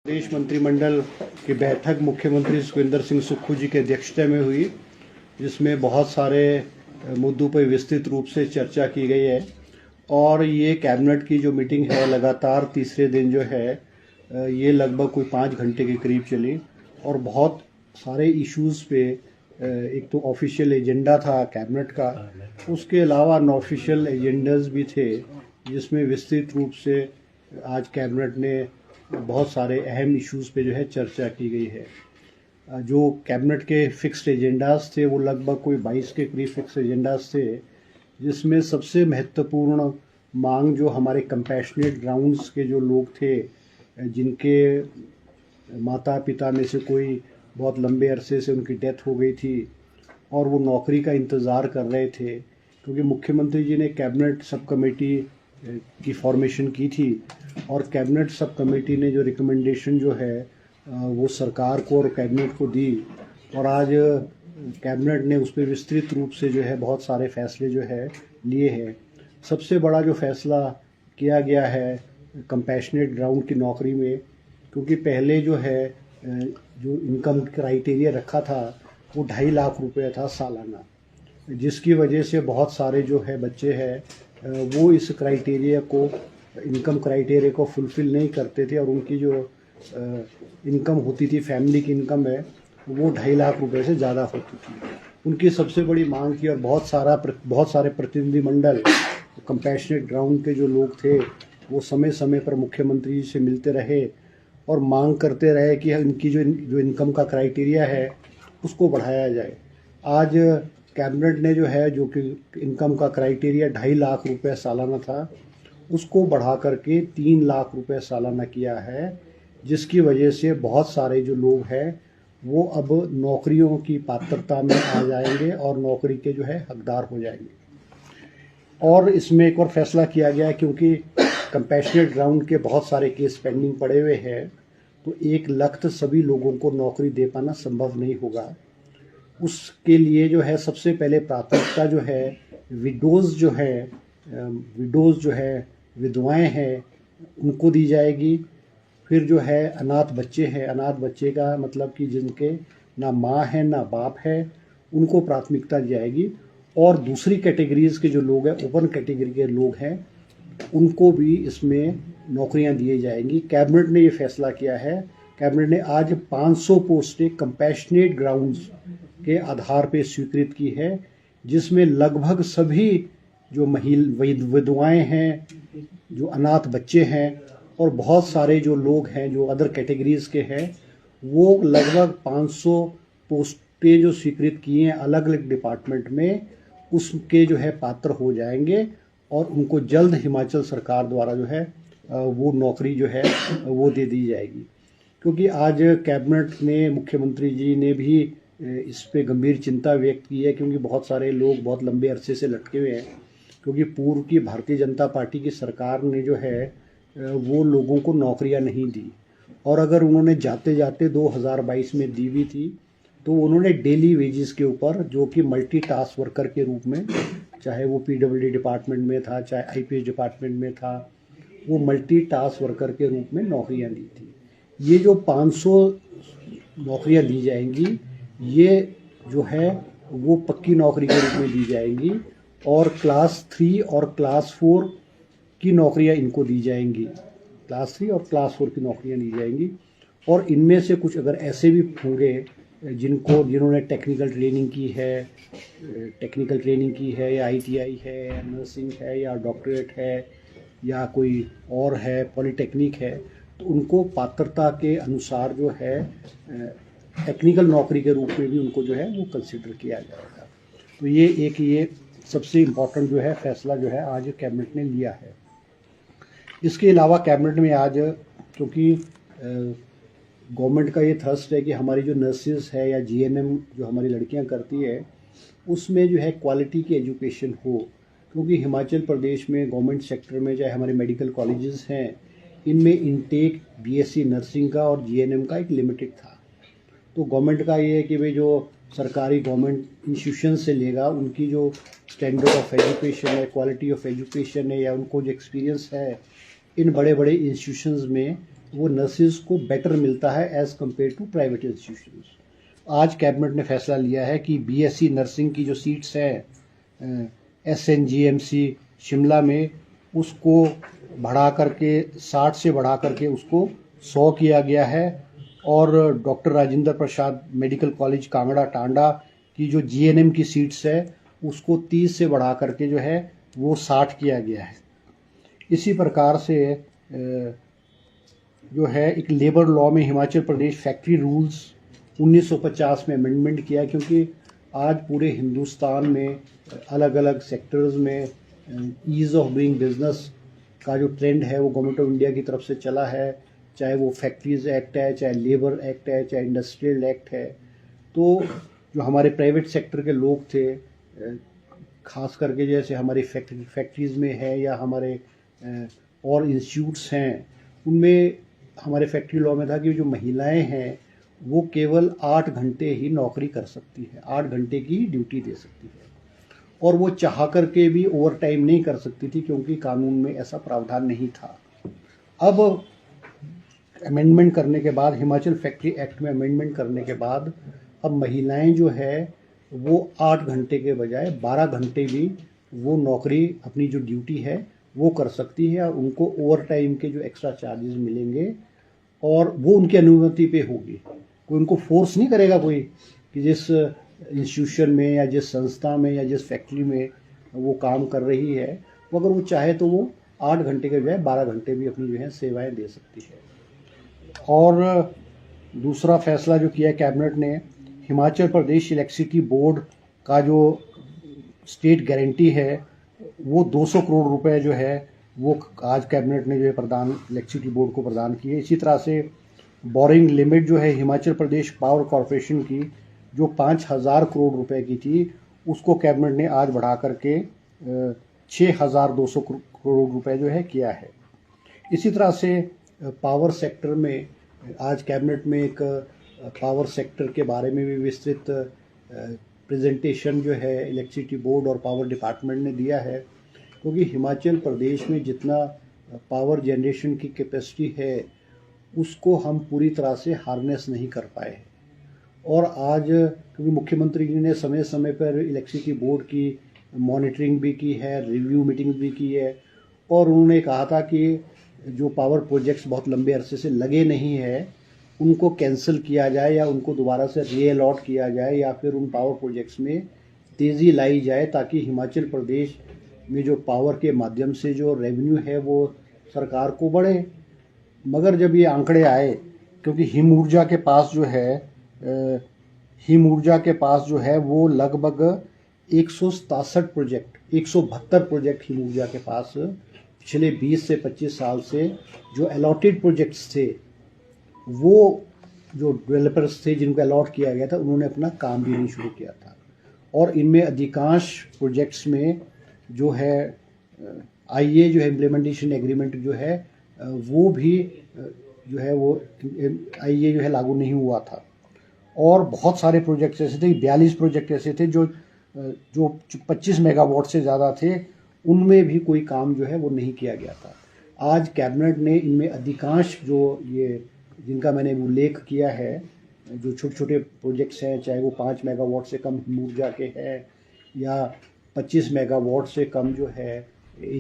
प्रदेश मंत्रिमंडल की बैठक मुख्यमंत्री सुखविंदर सिंह सुक्खू जी की अध्यक्षता में हुई, जिसमें बहुत सारे मुद्दों पर विस्तृत रूप से चर्चा की गई है। और ये कैबिनेट की जो मीटिंग है लगातार तीसरे दिन जो है ये लगभग कोई 5 घंटे के करीब चली और बहुत सारे इश्यूज़ पे एक तो ऑफिशियल एजेंडा था कैबिनेट का, उसके अलावा अनऑफिशियल एजेंडाज भी थे, जिसमें विस्तृत रूप से आज कैबिनेट ने बहुत सारे अहम इश्यूज़ पे जो है चर्चा की गई है। जो कैबिनेट के फिक्स्ड एजेंडाज थे वो लगभग कोई 22 के करीब फिक्स एजेंडाज थे, जिसमें सबसे महत्वपूर्ण मांग जो हमारे कंपैशनेट ग्राउंड्स के जो लोग थे, जिनके माता पिता में से कोई बहुत लंबे अरसे से उनकी डेथ हो गई थी और वो नौकरी का इंतज़ार कर रहे थे, क्योंकि मुख्यमंत्री जी ने कैबिनेट सब कमेटी की फॉर्मेशन की थी और कैबिनेट सब कमेटी ने जो रिकमेंडेशन जो है वो सरकार को और कैबिनेट को दी और आज कैबिनेट ने उस पर विस्तृत रूप से जो है बहुत सारे फैसले जो है लिए हैं। सबसे बड़ा जो फैसला किया गया है कंपैशनेट ग्राउंड की नौकरी में, क्योंकि पहले जो है जो इनकम क्राइटेरिया रखा था वो 2.5 लाख रुपए था सालाना, जिसकी वजह से बहुत सारे जो है बच्चे हैं वो इस क्राइटेरिया को इनकम क्राइटेरिया को फुलफ़िल नहीं करते थे और उनकी जो इनकम होती थी, फैमिली की इनकम है, वो 2.5 लाख रुपए से ज़्यादा होती थी। उनकी सबसे बड़ी मांग थी और बहुत सारे प्रतिनिधिमंडल कंपैशनेट ग्राउंड के जो लोग थे वो समय समय पर मुख्यमंत्री जी से मिलते रहे और मांग करते रहे कि इनकी जो इनकम का क्राइटेरिया है उसको बढ़ाया जाए। आज कैबिनेट ने जो है जो कि इनकम का क्राइटेरिया 2.5 लाख रुपए सालाना था, उसको बढ़ा करके 3 लाख रुपए सालाना किया है, जिसकी वजह से बहुत सारे जो लोग हैं वो अब नौकरियों की पात्रता में आ जाएंगे और नौकरी के जो है हकदार हो जाएंगे। और इसमें एक और फैसला किया गया है, क्योंकि कंपैशनेट ग्राउंड के बहुत सारे केस पेंडिंग पड़े हुए हैं, तो एक लख्त सभी लोगों को नौकरी दे पाना संभव नहीं होगा। उसके लिए जो है सबसे पहले प्राथमिकता जो है विडोज़ जो है विधवाएं हैं उनको दी जाएगी। फिर जो है अनाथ बच्चे हैं, अनाथ बच्चे का मतलब कि जिनके ना माँ है ना बाप है, उनको प्राथमिकता दी जाएगी। और दूसरी कैटेगरीज़ के जो लोग हैं, ओपन कैटेगरी के लोग हैं, उनको भी इसमें नौकरियां दी जाएंगी। कैबिनेट ने ये फैसला किया है। कैबिनेट ने आज 500 पोस्टें कंपैशनेट ग्राउंड्स के आधार पे स्वीकृत की है, जिसमें लगभग सभी जो विधवाएं हैं, जो अनाथ बच्चे हैं और बहुत सारे जो लोग हैं जो अदर कैटेगरीज़ के हैं, वो लगभग 500 पोस्टें जो स्वीकृत की हैं अलग अलग डिपार्टमेंट में, उसके जो है पात्र हो जाएंगे और उनको जल्द हिमाचल सरकार द्वारा जो है वो नौकरी जो है वो दे दी जाएगी। क्योंकि आज कैबिनेट ने, मुख्यमंत्री जी ने भी इस पे गंभीर चिंता व्यक्त की है, क्योंकि बहुत सारे लोग बहुत लंबे अरसे से लटके हुए हैं, क्योंकि पूर्व की भारतीय जनता पार्टी की सरकार ने जो है वो लोगों को नौकरियां नहीं दी, और अगर उन्होंने जाते जाते 2022 में दी भी थी तो उन्होंने डेली वेजेस के ऊपर, जो कि मल्टी टास्क वर्कर के रूप में, चाहे वो पीडब्ल्यूडी डिपार्टमेंट में था चाहे आईपीएस डिपार्टमेंट में था, वो मल्टी टास्क वर्कर के रूप में नौकरियां दी थी। ये जो 500 नौकरियां दी जाएंगी, ये जो है वो पक्की नौकरी के रूप में दी जाएंगी और क्लास 3 और क्लास 4 की नौकरियां इनको दी जाएंगी। क्लास 3 और क्लास 4 की नौकरियां दी जाएंगी। और इनमें से कुछ अगर ऐसे भी होंगे जिन्होंने टेक्निकल ट्रेनिंग की है या आईटीआई है या नर्सिंग है या डॉक्टरेट है या कोई और है, पॉलिटेक्निक है, तो उनको पात्रता के अनुसार जो है टेक्निकल नौकरी के रूप में भी उनको जो है वो कंसिडर किया जाएगा। तो ये सबसे इम्पोर्टेंट जो है फैसला जो है आज कैबिनेट ने लिया है। इसके अलावा कैबिनेट में आज, क्योंकि गवर्नमेंट का ये थ्रस्ट है कि हमारी जो नर्सेज है या जीएनएम जो हमारी लड़कियां करती है, उसमें जो है क्वालिटी की एजुकेशन हो, क्योंकि हिमाचल प्रदेश में गवर्नमेंट सेक्टर में चाहे हमारे मेडिकल कॉलेजेस हैं, इनमें इनटेक बीएससी नर्सिंग का और जीएनएम का एक लिमिटेड था। तो गवर्नमेंट का ये है कि भाई जो सरकारी गवर्नमेंट इंस्टीट्यूशन से लेगा, उनकी जो स्टैंडर्ड ऑफ एजुकेशन है, क्वालिटी ऑफ एजुकेशन है, या उनको जो एक्सपीरियंस है इन बड़े बड़े इंस्टीट्यूशंस में, वो नर्सिस को बेटर मिलता है as compared to private institutions. आज कैबिनेट ने फैसला लिया है कि बीएससी नर्सिंग की जो सीट्स हैं एसएनजीएमसी शिमला में, उसको बढ़ा करके 60 से बढ़ा करके उसको 100 किया गया है। और doctor Rajendra Prasad medical college Kangra Tanda की जो जीएनएम की सीट्स है उसको 30 से बढ़ा करके जो है वो 60 किया गया है। इसी प्रकार से जो है एक लेबर लॉ में हिमाचल प्रदेश फैक्ट्री रूल्स 1950 में अमेंडमेंट किया, क्योंकि आज पूरे हिंदुस्तान में अलग अलग सेक्टर्स में ईज़ ऑफ डूइंग बिजनेस का जो ट्रेंड है वो गवर्नमेंट ऑफ इंडिया की तरफ से चला है, चाहे वो फैक्ट्रीज एक्ट है, चाहे लेबर एक्ट है, चाहे इंडस्ट्रियल एक्ट है। तो जो हमारे प्राइवेट सेक्टर के लोग थे, खास करके जैसे हमारी फैक्ट्रीज़ में है या हमारे और इंस्टीट्यूट्स हैं, उनमें हमारे फैक्ट्री लॉ में था कि जो महिलाएं हैं वो केवल 8 घंटे ही नौकरी कर सकती है, 8 घंटे की ड्यूटी दे सकती है, और वो चाह करके भी ओवर टाइम नहीं कर सकती थी क्योंकि कानून में ऐसा प्रावधान नहीं था। अब अमेंडमेंट करने के बाद, हिमाचल फैक्ट्री एक्ट में अमेंडमेंट करने के बाद, अब महिलाएं जो है वो 8 घंटे के बजाय 12 घंटे भी वो नौकरी, अपनी जो ड्यूटी है वो कर सकती है, और उनको ओवर टाइम के जो एक्स्ट्रा चार्जेस मिलेंगे और वो उनकी अनुमति पे होगी। कोई उनको फोर्स नहीं करेगा कोई कि जिस इंस्टीट्यूशन में या जिस संस्था में या जिस फैक्ट्री में वो काम कर रही है, वो अगर वो चाहे तो वो 8 घंटे के बजाय 12 घंटे भी अपनी जो है सेवाएं दे सकती है। और दूसरा फैसला जो किया कैबिनेट ने, हिमाचल प्रदेश इलेक्ट्रिसिटी बोर्ड का जो स्टेट गारंटी है वो 200 करोड़ रुपए जो है वो आज कैबिनेट ने जो है प्रदान इलेक्ट्रिसिटी बोर्ड को प्रदान किए। इसी तरह से बोरिंग लिमिट जो है हिमाचल प्रदेश पावर कॉरपोरेशन की, जो 5000 करोड़ रुपए की थी, उसको कैबिनेट ने आज बढ़ा करके 6200 करोड़ रुपए जो है किया है। इसी तरह से पावर सेक्टर में आज कैबिनेट में एक पावर सेक्टर के बारे में भी विस्तृत प्रेजेंटेशन जो है इलेक्ट्रिसिटी बोर्ड और पावर डिपार्टमेंट ने दिया है, क्योंकि हिमाचल प्रदेश में जितना पावर जनरेशन की कैपेसिटी है उसको हम पूरी तरह से हार्नेस नहीं कर पाए। और आज क्योंकि मुख्यमंत्री जी ने समय समय पर इलेक्ट्रिसिटी बोर्ड की मॉनिटरिंग भी की है, रिव्यू मीटिंग्स भी की है, और उन्होंने कहा था कि जो पावर प्रोजेक्ट्स बहुत लंबे अरसे से लगे नहीं है उनको कैंसिल किया जाए या उनको दोबारा से रीअलॉट किया जाए, या फिर उन पावर प्रोजेक्ट्स में तेज़ी लाई जाए, ताकि हिमाचल प्रदेश में जो पावर के माध्यम से जो रेवेन्यू है वो सरकार को बढ़े। मगर जब ये आंकड़े आए, क्योंकि हिम ऊर्जा के पास जो है वो लगभग 167 प्रोजेक्ट, 172 प्रोजेक्ट हिम ऊर्जा के पास पिछले 20 से 25 साल से जो अलॉटेड प्रोजेक्ट्स थे, वो जो डेवलपर्स थे जिनको अलॉट किया गया था उन्होंने अपना काम भी नहीं शुरू किया था। और इनमें अधिकांश प्रोजेक्ट्स में जो है आईए जो है इम्प्लीमेंटेशन एग्रीमेंट जो है वो भी जो है वो आईए जो है लागू नहीं हुआ था। और बहुत सारे प्रोजेक्ट्स ऐसे थे, 42 प्रोजेक्ट ऐसे थे जो 25 मेगावाट से ज़्यादा थे, उनमें भी कोई काम जो है वो नहीं किया गया था। आज कैबिनेट ने इनमें अधिकांश जो ये जिनका मैंने उल्लेख किया है, जो छोटे छोटे प्रोजेक्ट्स हैं, चाहे वो 5 मेगावाट से कम ऊर्जा के हैं या 25 मेगावाट से कम जो है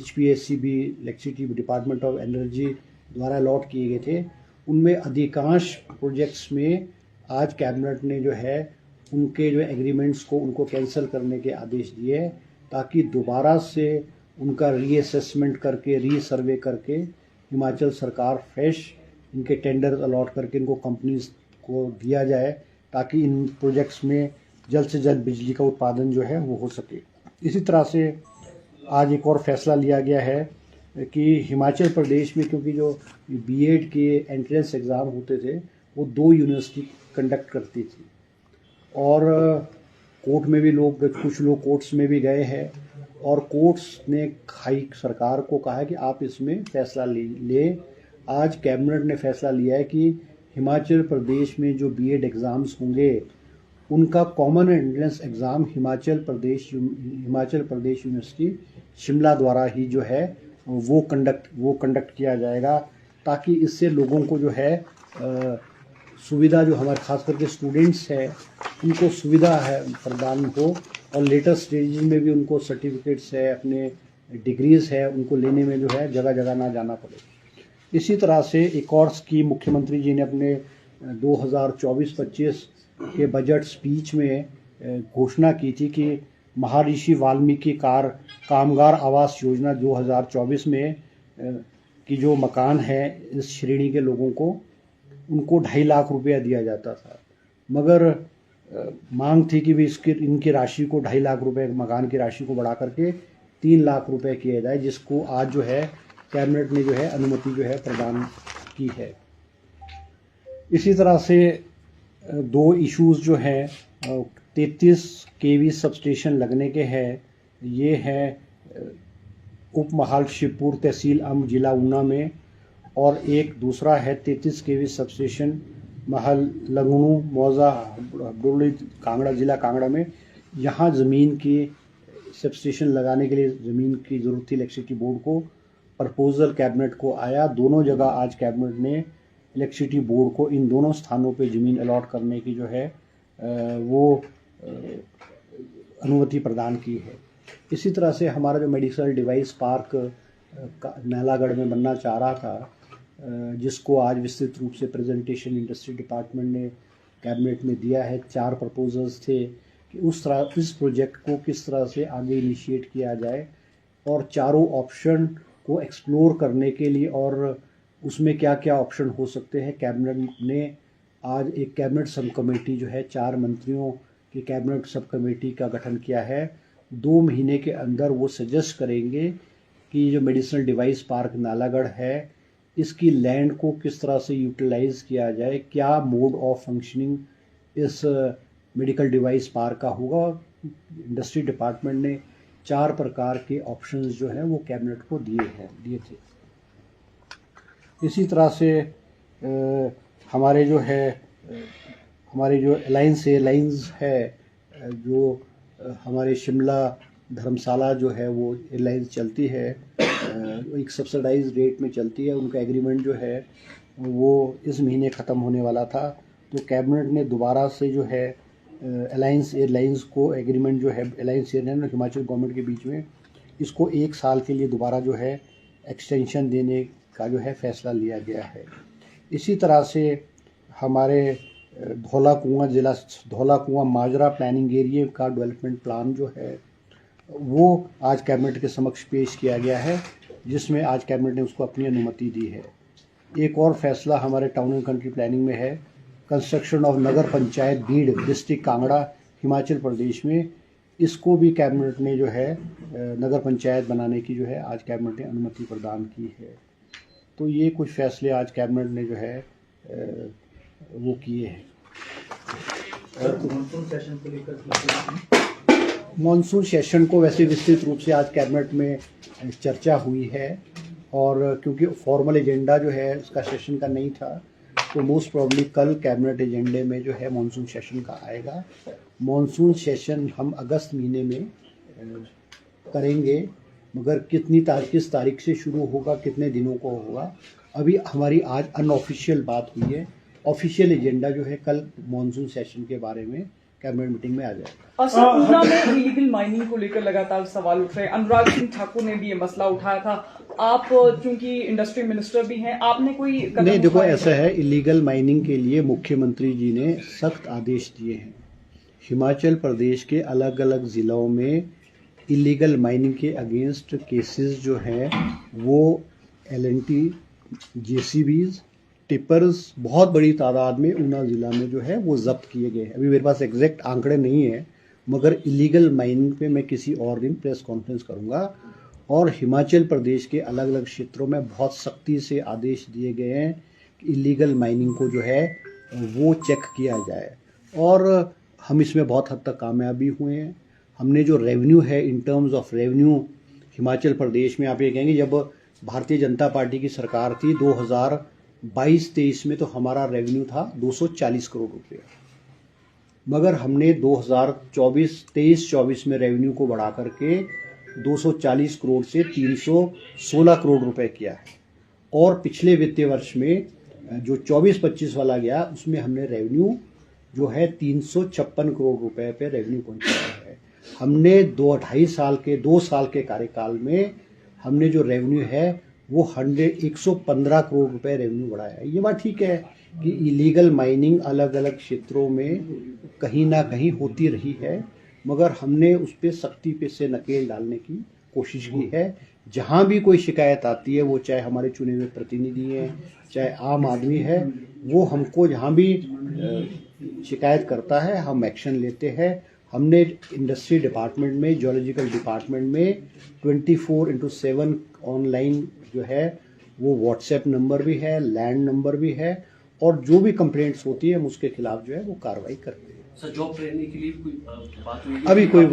HPSCB electricity department of energy द्वारा अलॉट किए गए थे, उनमें अधिकांश प्रोजेक्ट्स में आज कैबिनेट ने जो है उनके जो एग्रीमेंट्स को उनको कैंसिल करने के आदेश दिए, ताकि दोबारा से उनका रीअसेसमेंट करके, रीसर्वे करके हिमाचल सरकार फ्रेश इनके टेंडर अलॉट करके इनको कंपनीज को दिया जाए, ताकि इन प्रोजेक्ट्स में जल्द से जल्द बिजली का उत्पादन जो है वो हो सके। इसी तरह से आज एक और फैसला लिया गया है कि हिमाचल प्रदेश में, क्योंकि जो बीएड के एंट्रेंस एग्ज़ाम होते थे वो 2 यूनिवर्सिटी कंडक्ट करती थी, और कोर्ट में भी कुछ लोग कोर्ट्स में भी गए हैं, और कोर्ट्स ने हाई सरकार को कहा है कि आप इसमें फैसला ले। आज कैबिनेट ने फैसला लिया है कि हिमाचल प्रदेश में जो बीएड एग्ज़ाम्स होंगे उनका common entrance exam Himachal Pradesh university Shimla द्वारा ही जो है वो कंडक्ट किया जाएगा। ताकि इससे लोगों को जो है सुविधा, जो हमारे खास करके स्टूडेंट्स हैं उनको सुविधा है प्रदान हो, और लेटर स्टेज में भी उनको सर्टिफिकेट्स है, अपने डिग्रीज है, उनको लेने में जो है जगह जगह ना जाना पड़े। इसी तरह से एक और स्कीम मुख्यमंत्री जी ने अपने 2024-25 के बजट स्पीच में घोषणा की थी कि महर्षि वाल्मीकि कामगार आवास योजना 2024 में की जो मकान है इस श्रेणी के लोगों को, उनको 2.5 लाख रुपया दिया जाता था, मगर मांग थी कि भी इनकी राशि को 2.5 लाख रुपए मकान की राशि को बढ़ा करके 3 लाख रुपए किया जाए, जिसको आज जो है कैबिनेट ने जो है अनुमति जो है प्रदान की है। इसी तरह से 2 इश्यूज जो है 33 केवी सबस्टेशन लगने के हैं, ये है उप महाल शिवपुर तहसील अम्ब जिला ऊना में, और एक दूसरा है 33 केवी सबस्टेशन महल लगुणू मौजा हबडोली कांगड़ा जिला कांगड़ा में। यहाँ ज़मीन की सबस्टेशन लगाने के लिए ज़मीन की ज़रूरत थी इलेक्ट्रिसिटी बोर्ड को, प्रपोजल कैबिनेट को आया। दोनों जगह आज कैबिनेट ने इलेक्ट्रिसिटी बोर्ड को इन दोनों स्थानों पे ज़मीन अलॉट करने की जो है वो अनुमति प्रदान की है। इसी तरह से हमारा जो मेडिकल डिवाइस पार्क नालागढ़ में बनना चाह रहा था, जिसको आज विस्तृत रूप से प्रेजेंटेशन इंडस्ट्री डिपार्टमेंट ने कैबिनेट में दिया है। 4 प्रपोजल्स थे कि इस प्रोजेक्ट को किस तरह से आगे इनिशिएट किया जाए, और चारों ऑप्शन को एक्सप्लोर करने के लिए और उसमें क्या क्या ऑप्शन हो सकते हैं, कैबिनेट ने आज एक कैबिनेट सब कमेटी जो है 4 मंत्रियों की कैबिनेट सब कमेटी का गठन किया है। 2 महीने के अंदर वो सजेस्ट करेंगे कि जो मेडिसिनल डिवाइस पार्क नालागढ़ है इसकी लैंड को किस तरह से यूटिलाइज किया जाए, क्या मोड ऑफ फंक्शनिंग इस मेडिकल डिवाइस पार्क का होगा। इंडस्ट्री डिपार्टमेंट ने 4 प्रकार के ऑप्शंस जो हैं वो कैबिनेट को दिए थे। इसी तरह से हमारे जो अलायंस एयरलाइंस है, जो हमारे शिमला धर्मशाला जो है वो एयरलाइंस चलती है, एक सब्सिडाइज रेट में चलती है। उनका एग्रीमेंट जो है वो इस महीने ख़त्म होने वाला था, तो कैबिनेट ने दोबारा से जो है अलायंस एयरलाइंस को एग्रीमेंट जो है अलायंस एयरलाइन और हिमाचल गवर्नमेंट के बीच में, इसको 1 साल के लिए दोबारा जो है एक्सटेंशन देने का जो है फैसला लिया गया है। इसी तरह से हमारे धौला कुआं माजरा प्लानिंग एरिया का डेवलपमेंट प्लान जो है वो आज कैबिनेट के समक्ष पेश किया गया है, जिसमें आज कैबिनेट ने उसको अपनी अनुमति दी है। एक और फैसला हमारे टाउन एंड कंट्री प्लानिंग में है, construction of nagar panchayat Bir district Kangra Himachal Pradesh में, इसको भी कैबिनेट ने जो है नगर पंचायत बनाने की जो है आज कैबिनेट ने अनुमति प्रदान की है। तो ये कुछ फैसले आज कैबिनेट ने जो है वो किए हैं। मॉनसून सेशन को वैसे विस्तृत रूप से आज कैबिनेट में चर्चा हुई है, और क्योंकि फॉर्मल एजेंडा जो है उसका सेशन का नहीं था, तो मोस्ट प्रॉब्ली कल कैबिनेट एजेंडे में जो है मॉनसून सेशन का आएगा। मॉनसून सेशन हम अगस्त महीने में करेंगे, मगर किस तारीख से शुरू होगा, कितने दिनों को होगा, अभी हमारी आज अनऑफिशियल बात हुई है। ऑफिशियल एजेंडा जो है कल मॉनसून सेशन के बारे में कैबिनेट मीटिंग में आ जाएगा। सर, ऊना में इलीगल माइनिंग को लेकर लगातार सवाल उठ रहे हैं। अनुराग सिंह ठाकुर ने भी ये मसला उठाया था। आप चूंकि इंडस्ट्री मिनिस्टर भी हैं, आपने कोई कदम नहीं, देखो ऐसा है, इलीगल माइनिंग के लिए मुख्यमंत्री जी ने सख्त आदेश दिए हैं। हिमाचल प्रदेश के अलग अलग ज़िलों में इलीगल माइनिंग के अगेंस्ट केसेस जो हैं वो LNT JCBs टिपर्स बहुत बड़ी तादाद में ऊना ज़िला में जो है वो जब्त किए गए हैं। अभी मेरे पास एग्जैक्ट आंकड़े नहीं है, मगर इलीगल माइनिंग पे मैं किसी और दिन प्रेस कॉन्फ्रेंस करूंगा। और हिमाचल प्रदेश के अलग अलग क्षेत्रों में बहुत सख्ती से आदेश दिए गए हैं कि इलीगल माइनिंग को जो है वो चेक किया जाए, और हम इसमें बहुत हद तक कामयाबी हुए हैं। हमने जो रेवेन्यू है, in terms of revenue Himachal Pradesh में, आप ये कहेंगे जब भारतीय जनता पार्टी की सरकार थी 2022-23 में, तो हमारा रेवेन्यू था 240 करोड़ रुपये, मगर हमने 2023-24 में रेवेन्यू को बढ़ा करके 240 करोड़ से 316 करोड़ रुपए किया है। और पिछले वित्तीय वर्ष में जो 24-25 वाला गया उसमें हमने रेवेन्यू जो है 356 करोड़ रुपए पे रेवेन्यू पहुंचाया है। हमने 2 साल के कार्यकाल में हमने जो रेवेन्यू है वो 115 करोड़ रुपए रेवेन्यू बढ़ाया है। ये बात ठीक है कि इलीगल माइनिंग अलग अलग क्षेत्रों में कहीं ना कहीं होती रही है, मगर हमने उस पर सख्ती पे से नकेल डालने की कोशिश की है। जहाँ भी कोई शिकायत आती है, वो चाहे हमारे चुने हुए प्रतिनिधि हैं, चाहे आम आदमी है, वो हमको जहाँ भी शिकायत करता है हम एक्शन लेते हैं। हमने इंडस्ट्री डिपार्टमेंट में, जियोलॉजिकल डिपार्टमेंट में 24/7 ऑनलाइन जो है वो व्हाट्सएप नंबर भी है, लैंड नंबर भी है, और जो भी कंप्लेंट्स होती है हम उसके खिलाफ जो है वो कार्रवाई करते हैं। सर जॉब ट्रेनिंग के लिए कोई बात हुई? अभी कोई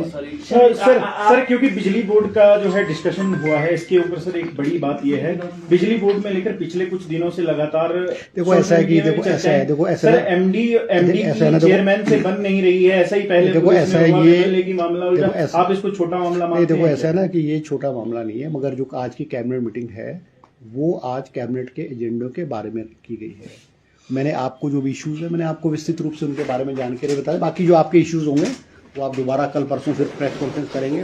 सर क्योंकि बिजली बोर्ड का जो है डिस्कशन हुआ है, इसके ऊपर सर एक बड़ी बात यह है, बिजली बोर्ड में लेकर पिछले कुछ दिनों से लगातार देखो ऐसा है कि सर एमडी चेयरमैन से बन नहीं रही है, ऐसा ही पहले देखो ऐसा है ये मामला उलझा, आप इसको छोटा मामला मानते हैं? देखो ऐसा है ना कि ये छोटा मामला नहीं है, मगर जो आज की कैबिनेट मीटिंग है वो आज कैबिनेट के एजेंडों के बारे में की गई है। मैंने आपको जो भी इश्यूज है मैंने आपको विस्तृत रूप से उनके बारे में जानकारी बताई। बाकी जो आपके इश्यूज होंगे वो आप दोबारा कल परसों फिर प्रेस कॉन्फ्रेंस करेंगे।